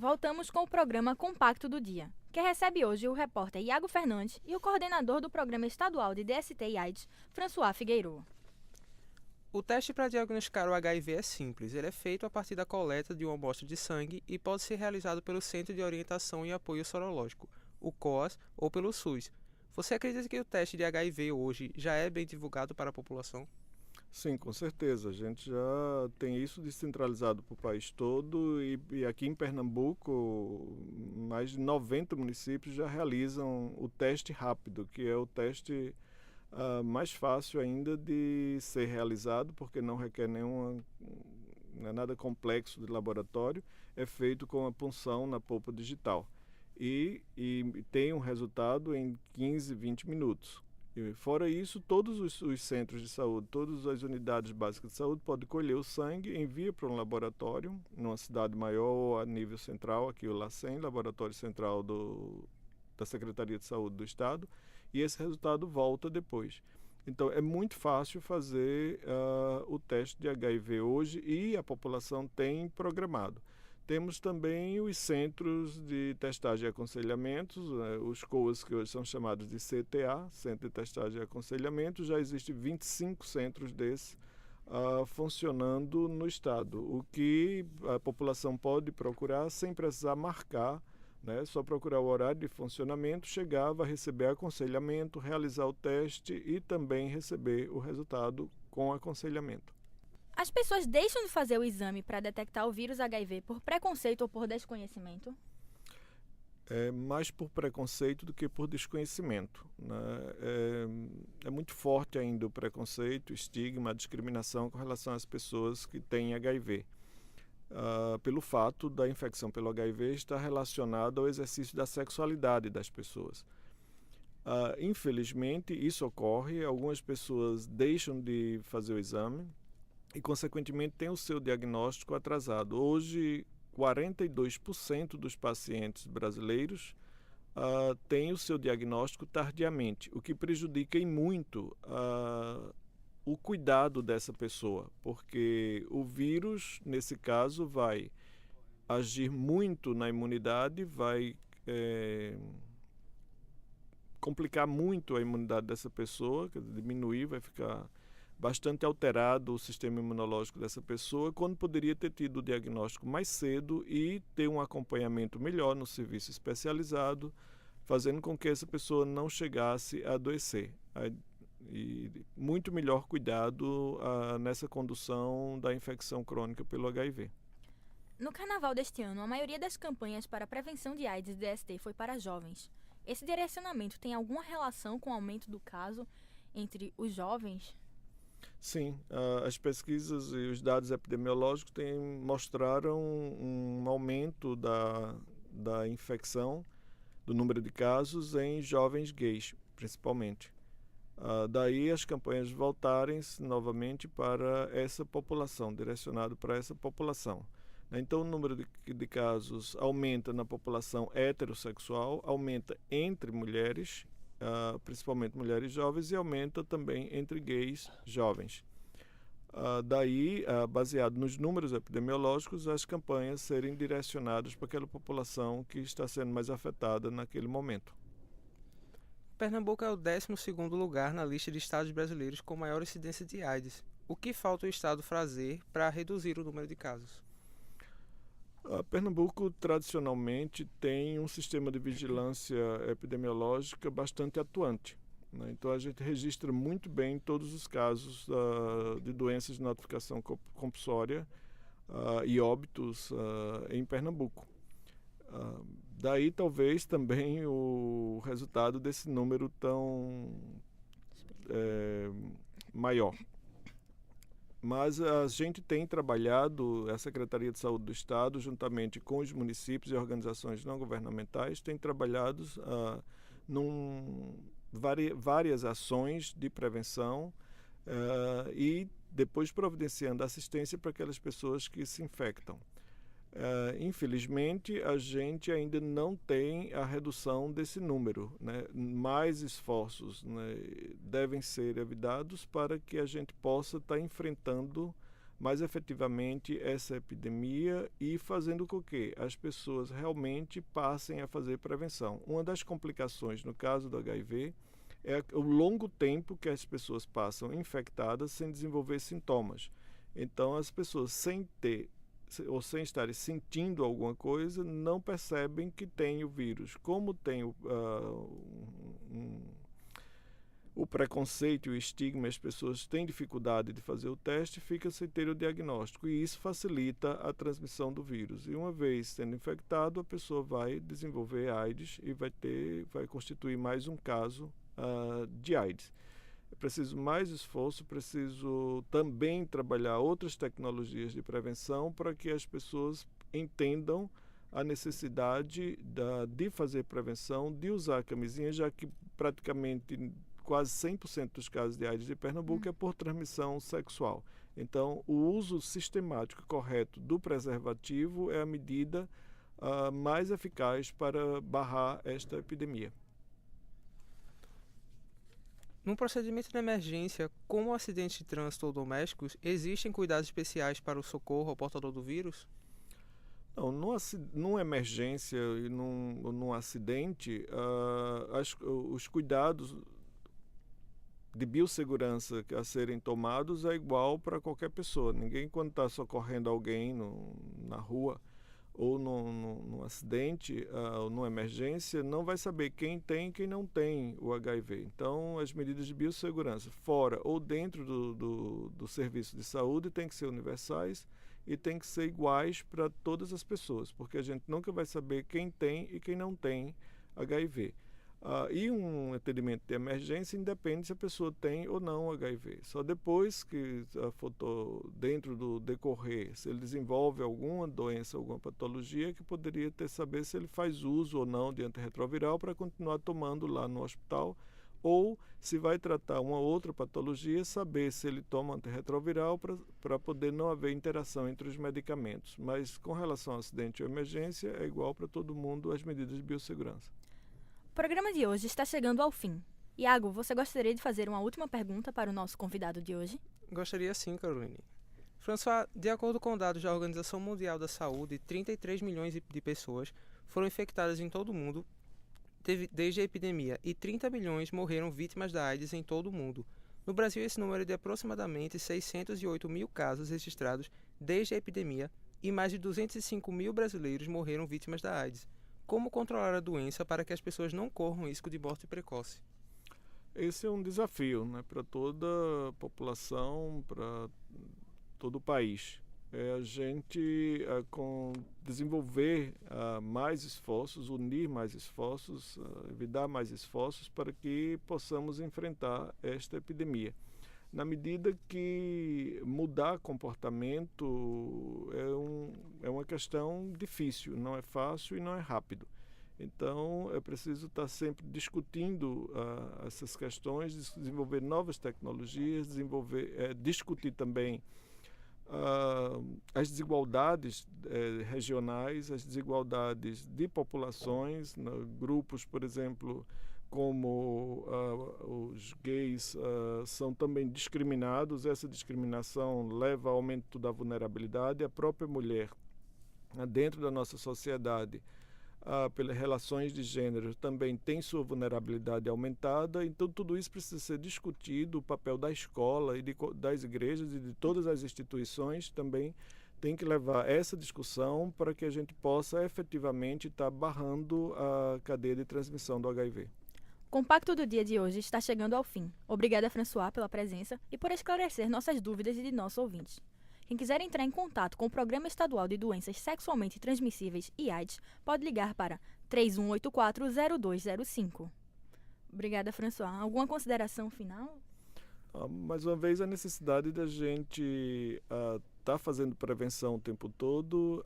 voltamos com o programa Compacto do Dia, que recebe hoje o repórter Iago Fernandes e o coordenador do Programa Estadual de DST e AIDS, François Figueiredo. O teste para diagnosticar o HIV é simples. Ele é feito a partir da coleta de uma amostra de sangue e pode ser realizado pelo Centro de Orientação e Apoio Sorológico, o COAS, ou pelo SUS. Você acredita que o teste de HIV hoje já é bem divulgado para a população? Sim, com certeza. A gente já tem isso descentralizado para o país todo e aqui em Pernambuco, mais de 90 municípios já realizam o teste rápido, que é o teste mais fácil ainda de ser realizado, porque não requer não é nada complexo de laboratório, é feito com a punção na polpa digital e tem um resultado em 15, 20 minutos. E fora isso, todos os centros de saúde, todas as unidades básicas de saúde podem colher o sangue, envia para um laboratório, numa cidade maior ou a nível central, aqui o LACEN, Laboratório Central da Secretaria de Saúde do Estado, e esse resultado volta depois. Então é muito fácil fazer o teste de HIV hoje e a população tem programado. Temos também os centros de testagem e aconselhamentos, os COAs, que hoje são chamados de CTA, Centro de Testagem e Aconselhamento. Já existem 25 centros desses funcionando no estado, o que a população pode procurar sem precisar marcar, né? Só procurar o horário de funcionamento, chegar, vai receber aconselhamento, realizar o teste e também receber o resultado com aconselhamento. As pessoas deixam de fazer o exame para detectar o vírus HIV por preconceito ou por desconhecimento? É mais por preconceito do que por desconhecimento, né? É muito forte ainda o preconceito, o estigma, a discriminação com relação às pessoas que têm HIV. Pelo fato da infecção pelo HIV estar relacionada ao exercício da sexualidade das pessoas. Infelizmente, isso ocorre, algumas pessoas deixam de fazer o exame e, consequentemente, têm o seu diagnóstico atrasado. Hoje, 42% dos pacientes brasileiros têm o seu diagnóstico tardiamente, o que prejudica em muito o cuidado dessa pessoa, porque o vírus, nesse caso, vai agir muito na imunidade, vai complicar muito a imunidade dessa pessoa, diminuir, vai ficar bastante alterado o sistema imunológico dessa pessoa, quando poderia ter tido o diagnóstico mais cedo e ter um acompanhamento melhor no serviço especializado, fazendo com que essa pessoa não chegasse a adoecer. E muito melhor cuidado nessa condução da infecção crônica pelo HIV. No carnaval deste ano, a maioria das campanhas para a prevenção de AIDS e DST foi para jovens. Esse direcionamento tem alguma relação com o aumento do caso entre os jovens? Sim, as pesquisas e os dados epidemiológicos mostraram um aumento da infecção, do número de casos em jovens gays, principalmente. Daí as campanhas voltarem-se novamente para essa população, direcionado para essa população. Então o número de casos aumenta na população heterossexual, aumenta entre mulheres, principalmente mulheres jovens, e aumenta também entre gays jovens. Daí, baseado nos números epidemiológicos, as campanhas serem direcionadas para aquela população que está sendo mais afetada naquele momento. Pernambuco é o 12º lugar na lista de estados brasileiros com maior incidência de AIDS. O que falta o estado fazer para reduzir o número de casos? Pernambuco tradicionalmente tem um sistema de vigilância epidemiológica bastante atuante, né? Então a gente registra muito bem todos os casos de doenças de notificação compulsória e óbitos em Pernambuco. Daí talvez também o resultado desse número tão maior. Mas a gente tem trabalhado, a Secretaria de Saúde do Estado, juntamente com os municípios e organizações não governamentais, tem trabalhado várias ações de prevenção e depois providenciando assistência para aquelas pessoas que se infectam. Infelizmente, a gente ainda não tem a redução desse número, né? Mais esforços, né, devem ser evitados para que a gente possa estar enfrentando mais efetivamente essa epidemia e fazendo com que as pessoas realmente passem a fazer prevenção. Uma das complicações no caso do HIV é o longo tempo que as pessoas passam infectadas sem desenvolver sintomas. Então, as pessoas sem estarem sentindo alguma coisa, não percebem que tem o vírus. Como tem o preconceito e o estigma, as pessoas têm dificuldade de fazer o teste, fica sem ter o diagnóstico. E isso facilita a transmissão do vírus. E uma vez sendo infectado, a pessoa vai desenvolver AIDS e vai constituir mais um caso de AIDS. É preciso mais esforço, preciso também trabalhar outras tecnologias de prevenção para que as pessoas entendam a necessidade de fazer prevenção, de usar a camisinha, já que praticamente quase 100% dos casos de AIDS de Pernambuco é por transmissão sexual. Então, o uso sistemático e correto do preservativo é a medida mais eficaz para barrar esta epidemia. Num procedimento de emergência, como acidentes de trânsito ou domésticos, existem cuidados especiais para o socorro ao portador do vírus? Não, numa emergência e num acidente, os cuidados de biossegurança a serem tomados é igual para qualquer pessoa. Ninguém, quando está socorrendo alguém na rua ou num acidente ou numa emergência, não vai saber quem tem e quem não tem o HIV. Então, as medidas de biossegurança fora ou dentro do serviço de saúde têm que ser universais e têm que ser iguais para todas as pessoas, porque a gente nunca vai saber quem tem e quem não tem HIV. E um atendimento de emergência independe se a pessoa tem ou não HIV. Só depois que dentro do decorrer, se ele desenvolve alguma doença, alguma patologia, que poderia saber se ele faz uso ou não de antirretroviral para continuar tomando lá no hospital, ou se vai tratar uma outra patologia, saber se ele toma antirretroviral para poder não haver interação entre os medicamentos. Mas com relação ao acidente ou emergência, é igual para todo mundo as medidas de biossegurança. O programa de hoje está chegando ao fim. Iago, você gostaria de fazer uma última pergunta para o nosso convidado de hoje? Gostaria sim, Caroline. François, de acordo com dados da Organização Mundial da Saúde, 33 milhões de pessoas foram infectadas em todo o mundo desde a epidemia e 30 milhões morreram vítimas da AIDS em todo o mundo. No Brasil, esse número é de aproximadamente 608 mil casos registrados desde a epidemia e mais de 205 mil brasileiros morreram vítimas da AIDS. Como controlar a doença para que as pessoas não corram risco de morte precoce? Esse é um desafio, né, para toda a população, para todo o país. A gente desenvolver mais esforços, unir mais esforços, evitar mais esforços para que possamos enfrentar esta epidemia. Na medida que mudar comportamento é uma questão difícil, não é fácil e não é rápido. Então, é preciso estar sempre discutindo essas questões, desenvolver novas tecnologias, discutir também as desigualdades regionais, as desigualdades de populações, grupos, por exemplo, como os gays são também discriminados. Essa discriminação leva ao aumento da vulnerabilidade. A própria mulher, dentro da nossa sociedade, pelas relações de gênero, também tem sua vulnerabilidade aumentada. Então, tudo isso precisa ser discutido. O papel da escola e das igrejas e de todas as instituições também tem que levar essa discussão para que a gente possa efetivamente estar barrando a cadeia de transmissão do HIV. O Compacto do dia de hoje está chegando ao fim. Obrigada, François, pela presença e por esclarecer nossas dúvidas e de nossos ouvintes. Quem quiser entrar em contato com o Programa Estadual de Doenças Sexualmente Transmissíveis e AIDS, pode ligar para 3184-0205. Obrigada, François. Alguma consideração final? Mais uma vez, a necessidade da gente estar fazendo prevenção o tempo todo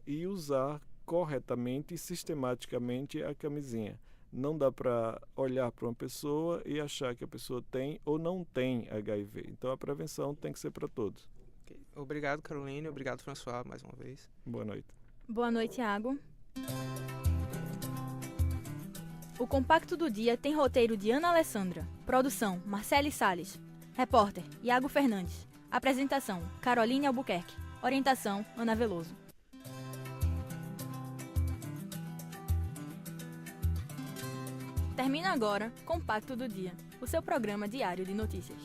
e usar corretamente e sistematicamente a camisinha. Não dá para olhar para uma pessoa e achar que a pessoa tem ou não tem HIV. Então, a prevenção tem que ser para todos. Okay. Obrigado, Caroline. Obrigado, François, mais uma vez. Boa noite. Boa noite, Iago. O Compacto do Dia tem roteiro de Ana Alessandra. Produção, Marcele Salles. Repórter, Iago Fernandes. Apresentação: Caroline Albuquerque. Orientação: Ana Veloso. Termina agora Compacto do Dia, o seu programa diário de notícias.